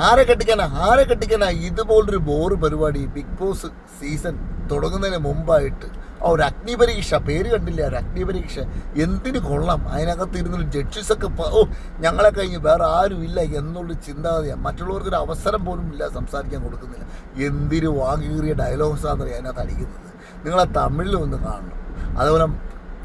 ആരെ കെട്ടിക്കാനാ ഇതുപോലൊരു ബോറ് പരിപാടി. ബിഗ് ബോസ് സീസൺ തുടങ്ങുന്നതിന് മുമ്പായിട്ട് ഒരു അഗ്നി പരീക്ഷ, പേര് കണ്ടില്ല, ഒരു അഗ്നി പരീക്ഷ എന്തിനു കൊള്ളാം. അതിനകത്ത് ഇരുന്നൊരു ജഡ്ജസൊക്കെ ഞങ്ങളെ കഴിഞ്ഞ് വേറെ ആരുമില്ല എന്നുള്ളൊരു ചിന്താഗതിയാണ്. മറ്റുള്ളവർക്കൊരു അവസരം പോലും ഇല്ല, സംസാരിക്കാൻ കൊടുക്കുന്നില്ല. എന്തിനു വാങ്ങിയേറിയ ഡയലോഗ്സാണെന്നറിയാം അതിനകത്ത് അടിക്കുന്നത്. നിങ്ങളെ തമിഴിൽ ഒന്ന് കാണണം, അതുപോലെ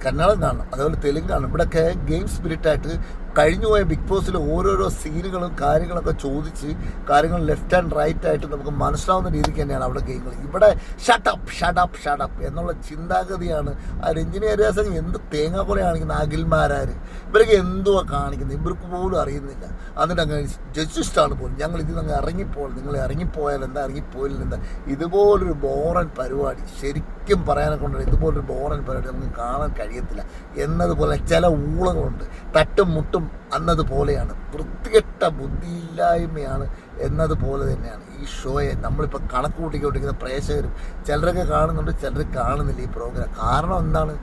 കന്നഡം കാണണം, അതുപോലെ തെലുങ്ക് കാണണം. ഇവിടെയൊക്കെ ഗെയിം സ്പിരിറ്റായിട്ട് കഴിഞ്ഞുപോയ ബിഗ് ബോസിൽ ഓരോരോ സീനുകളും കാര്യങ്ങളൊക്കെ ചോദിച്ച് കാര്യങ്ങൾ ലെഫ്റ്റ് ആൻഡ് റൈറ്റ് ആയിട്ട് നമുക്ക് മനസ്സിലാവുന്ന രീതിക്ക് തന്നെയാണ് അവിടെ ഗെയിമുകൾ. ഇവിടെ ഷട്ടപ്പ് എന്നുള്ള ചിന്താഗതിയാണ്. ആ രഞ്ജിനി ഹരിദാസൻ എന്ത് തേങ്ങ പോലെ കാണിക്കുന്നത്, അഖിൽമാരാർ ഇവരൊക്കെ എന്തുവാ കാണിക്കുന്നത് ഇവർക്ക് പോലും അറിയുന്നില്ല. എന്നിട്ട് അങ്ങനെ ജഡ്ജിസ്റ്റാണ് പോലും ഞങ്ങൾ ഇതിൽ നിന്ന് ഇറങ്ങിപ്പോയാൽ, നിങ്ങൾ ഇറങ്ങിപ്പോയാൽ എന്താ, ഇറങ്ങിപ്പോയാൽ എന്താ. ഇതുപോലൊരു ബോറൻ പരിപാടി ശരിക്കും പറയാനെ കൊണ്ടുള്ള ഇതുപോലൊരു ബോറൻ പരിപാടി നമുക്ക് കാണാൻ കഴിയത്തില്ല. എന്നതുപോലെ ചില ഊളകളുണ്ട്, തട്ടും മുട്ടും എന്നതുപോലെയാണ്, വൃത്തികെട്ട ബുദ്ധിയില്ലായ്മയാണ് എന്നതുപോലെ തന്നെയാണ് ഈ ഷോയെ നമ്മളിപ്പോൾ കണക്ക് കൂട്ടിക്കൊണ്ടിരിക്കുന്ന പ്രേക്ഷകരും. ചിലരൊക്കെ കാണുന്നുണ്ട്, ചിലർ കാണുന്നില്ല ഈ പ്രോഗ്രാം. കാരണം എന്താണ്,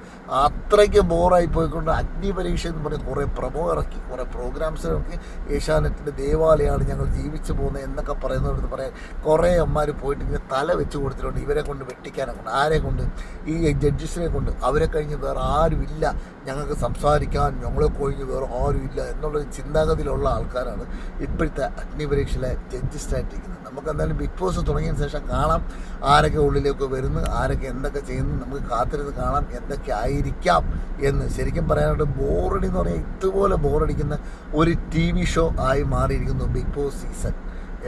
അത്രയ്ക്ക് ബോറായി പോയിക്കൊണ്ട് അഗ്നി പരീക്ഷ എന്ന് പറഞ്ഞ് കുറേ പ്രമോ ഇറക്കി, കുറേ പ്രോഗ്രാംസ് ഇറക്കി. ഏഷ്യാനെറ്റിൻ്റെ ദേവാലയമാണ് ഞങ്ങൾ ജീവിച്ചു പോകുന്നത് എന്നൊക്കെ പറയുന്നവർക്ക് പറയാൻ കുറേ അമ്മമാർ പോയിട്ട് ഇങ്ങനെ തല വെച്ച് കൊടുത്തിട്ടുണ്ട്. ഇവരെ കൊണ്ട് വെട്ടിക്കാനെ കൊണ്ട്, ആരെ കൊണ്ട്, ഈ ജഡ്ജസിനെ കൊണ്ട്. അവരെ കഴിഞ്ഞ് വേറെ ആരുമില്ല ഞങ്ങൾക്ക് സംസാരിക്കാൻ, ഞങ്ങളെ കഴിഞ്ഞ് വേറെ ആരുമില്ല എന്നുള്ളൊരു ചിന്താഗതിയിലുള്ള ആൾക്കാരാണ് ഇപ്പോഴത്തെ അഗ്നി പരീക്ഷയിലെ ജഡ്ജിസ്റ്റായിട്ടിരിക്കുന്നത്. നമുക്ക് എന്തായാലും ബിഗ് ബോസ് തുടങ്ങിയതിന് ശേഷം കാണാം ആരൊക്കെ ഉള്ളിലേക്ക് വരുന്നു, ആരൊക്കെ എന്തൊക്കെ ചെയ്യുന്നു. നമുക്ക് കാത്തിരുന്ന് കാണാം എന്തൊക്കെ ആയിരിക്കാം എന്ന്. ശരിക്കും പറയാനായിട്ട് ബോറടി എന്ന് പറഞ്ഞാൽ ഇതുപോലെ ബോറടിക്കുന്ന ഒരു TV ഷോ ആയി മാറിയിരിക്കുന്നു ബിഗ് ബോസ് സീസൺ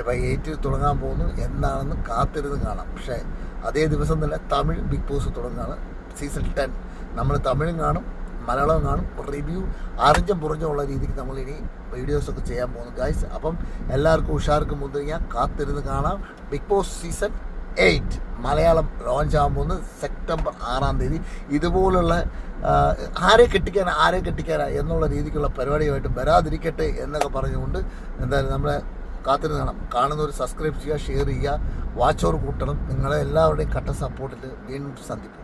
8 തുടങ്ങാൻ പോകുന്നു. എന്താണെന്ന് കാത്തിരുന്ന് കാണാം. പക്ഷേ അതേ ദിവസം തന്നെ തമിഴ് ബിഗ് ബോസ് തുടങ്ങുകയാണ്, സീസൺ 10. നമ്മൾ തമിഴും കാണും, മലയാളം കാണും. റിവ്യൂ അറിഞ്ഞും പുറഞ്ഞുള്ള രീതിക്ക് നമ്മളിനി വീഡിയോസൊക്കെ ചെയ്യാൻ പോകുന്നു ഗൈസ്. അപ്പം എല്ലാവർക്കും ഉഷാർക്ക് മുന്തിരിങ്ങ കാത്തിരുന്ന് കാണാം. Big Boss season 8 Malayalam launch ആകാൻ പോകുന്നത് സെപ്റ്റംബർ 6 ഇതുപോലുള്ള ആരെ കെട്ടിക്കാനാ എന്നുള്ള രീതിക്കുള്ള പരിപാടിയുമായിട്ട് വരാതിരിക്കട്ടെ എന്നൊക്കെ പറഞ്ഞുകൊണ്ട് എന്തായാലും നമ്മളെ കാത്തിരുന്ന് കാണാം. കാണുന്നവർ സബ്സ്ക്രൈബ് ചെയ്യുക, ഷെയർ ചെയ്യുക, വാച്ച് ഓവർ കൂട്ടണം. നിങ്ങളെ എല്ലാവരുടെയും കട്ട സപ്പോർട്ടിൽ വീണ്ടും സന്ധിക്കും.